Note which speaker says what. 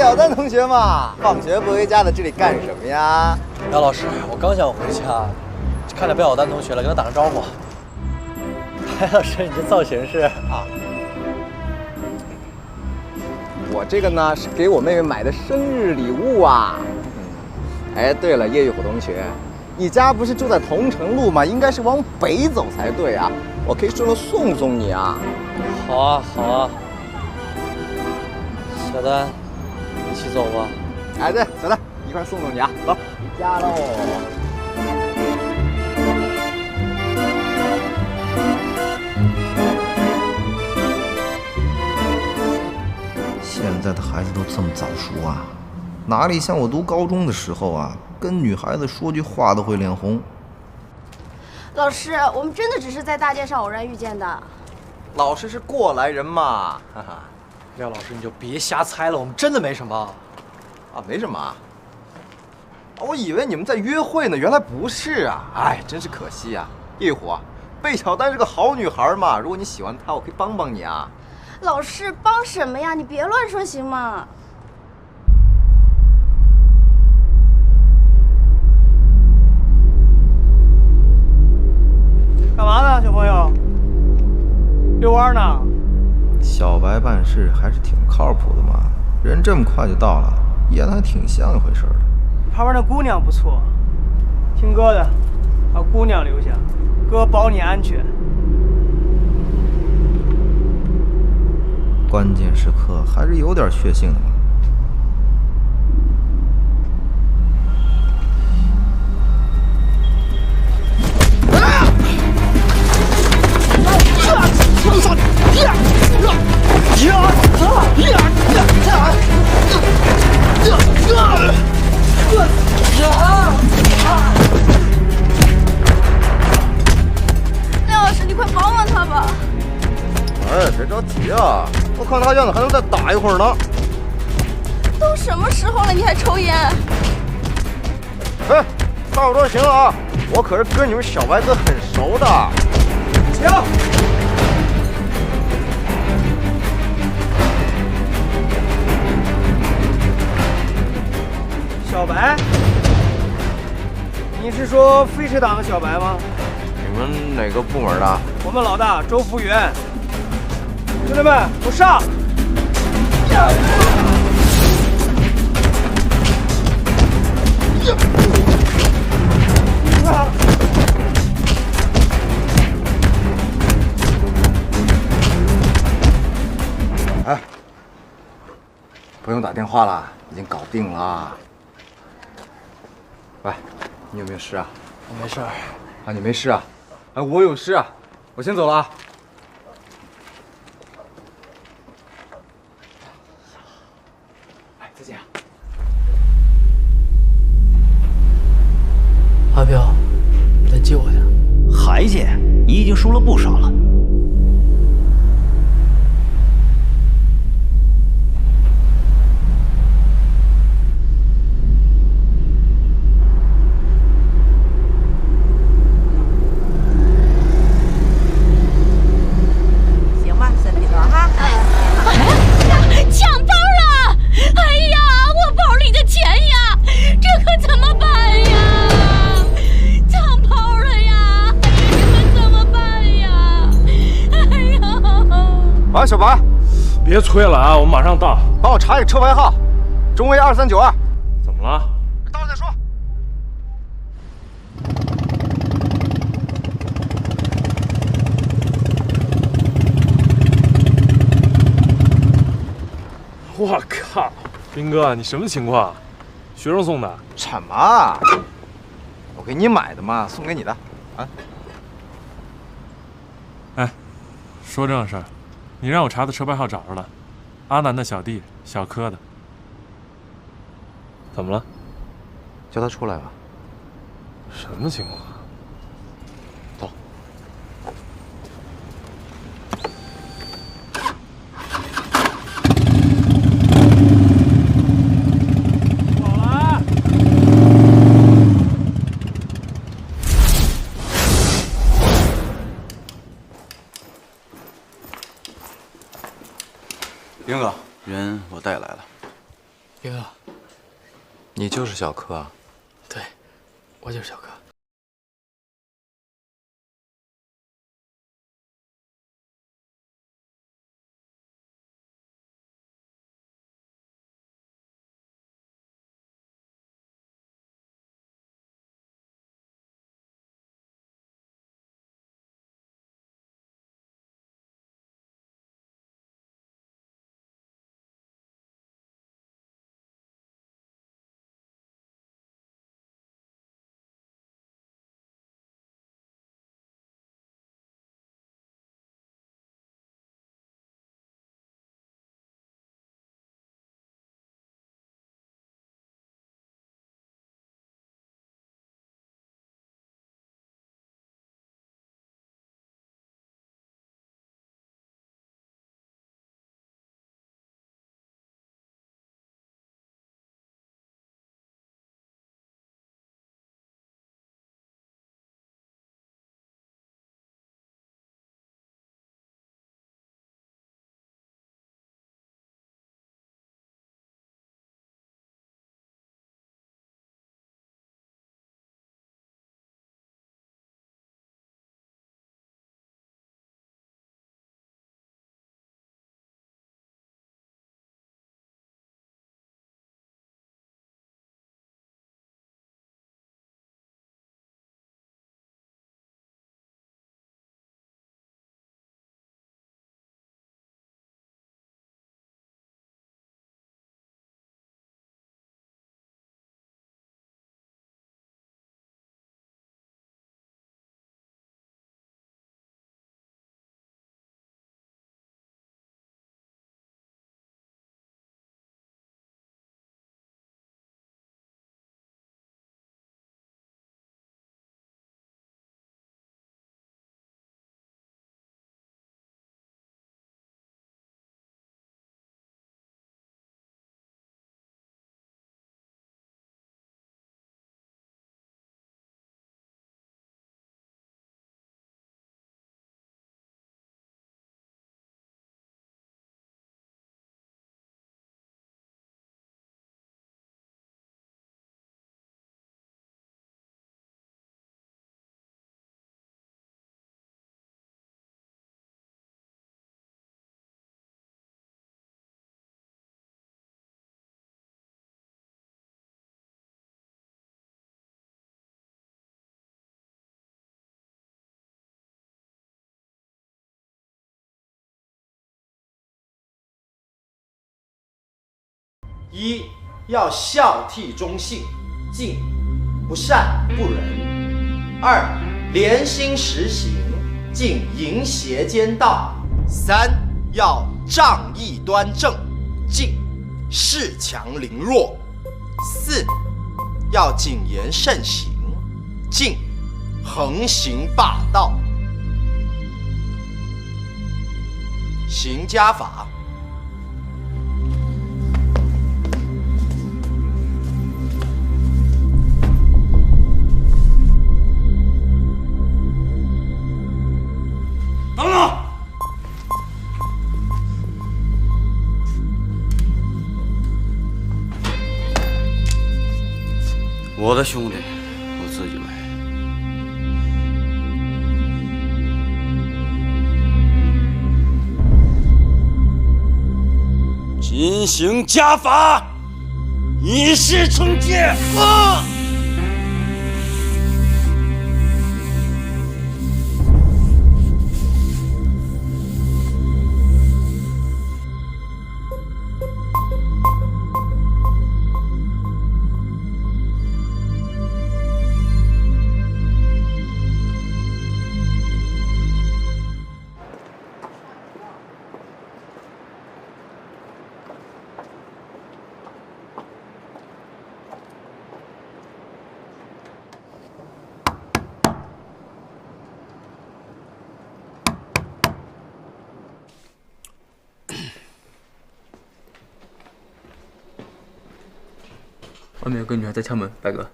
Speaker 1: 小丹同学嘛，放学不回家的，这里干什么呀？
Speaker 2: 姚老师，我刚想回家，看见贝小丹同学了，跟他打个招呼。白老师，你这造型是啊？
Speaker 1: 我这个呢是给我妹妹买的生日礼物啊。哎，对了，叶玉虎同学，你家不是住在桐城路吗？应该是往北走才对啊。我可以顺路送你啊。
Speaker 2: 好啊，好啊。小丹，一起走吧。
Speaker 1: 哎，对，小丹，一块送你啊，走，回家喽。
Speaker 3: 现在的孩子都这么早熟啊，哪里像我读高中的时候啊，跟女孩子说句话都会脸红。
Speaker 4: 老师，我们真的只是在大街上偶然遇见的。
Speaker 1: 老师是过来人嘛，哈哈。
Speaker 2: 廖老师，你就别瞎猜了，我们真的没什么。
Speaker 1: 啊，没什么啊。我以为你们在约会呢，原来不是啊！哎，真是可惜啊。叶玉虎啊，贝小丹是个好女孩嘛，如果你喜欢她，我可以帮帮你啊。
Speaker 4: 老师，帮什么呀？你别乱说行吗？
Speaker 5: 干嘛呢，小朋友？遛弯呢？
Speaker 3: 小白办事还是挺靠谱的嘛，人这么快就到了，演得还挺像一回事的。
Speaker 5: 旁边那姑娘不错，听哥的，把姑娘留下，哥保你安全。
Speaker 3: 关键时刻还是有点血性的嘛。
Speaker 4: 廖老师，你快帮帮他吧！
Speaker 1: 哎，别着急啊，我看他样子还能再打一会儿呢。
Speaker 4: 都什么时候了，你还抽烟？
Speaker 1: 哎，差不多行了啊，我可是跟你们小白哥很熟的。行。
Speaker 5: 小白，你是说飞驰党的小白吗？
Speaker 1: 你们哪个部门的？
Speaker 5: 我们老大周福元。兄弟们，给我上！
Speaker 1: 哎，不用打电话了，已经搞定了。喂，你有没有事啊？
Speaker 2: 我没事儿。
Speaker 1: 啊，你没事啊？哎，我有事啊，我先走了啊。哎，再见啊。
Speaker 2: 阿彪，来接我呀。
Speaker 6: 还见？你已经输了不少了。
Speaker 1: 喂，小白，
Speaker 7: 别催了啊，我马上到。
Speaker 1: 帮我查一个车牌号，中卫2392。
Speaker 7: 怎么了？
Speaker 1: 到了再说。
Speaker 7: 我靠，兵哥，你什么情况？学生送的？
Speaker 1: 什么？我给你买的嘛，送给你的。啊。
Speaker 7: 哎，说正事儿。你让我查的车牌号找着了，阿南的小弟小柯的。怎么了？
Speaker 1: 叫他出来吧。
Speaker 7: 什么情况？
Speaker 1: 走。
Speaker 5: 好了啊！
Speaker 1: 兵哥，
Speaker 6: 人我带来了。
Speaker 2: 哥，
Speaker 1: 你就是小柯啊？
Speaker 2: 对，我就是小柯。
Speaker 8: 一要孝悌忠信，敬不善不仁；二廉心实行，敬淫邪奸盗；三要仗义端正，敬恃强凌弱；四要谨言慎行，敬横行霸道。刑家法。
Speaker 6: 等等！我的兄弟，我自己来。进行家法，以示惩戒。
Speaker 9: 外面有个女孩在敲门，白哥。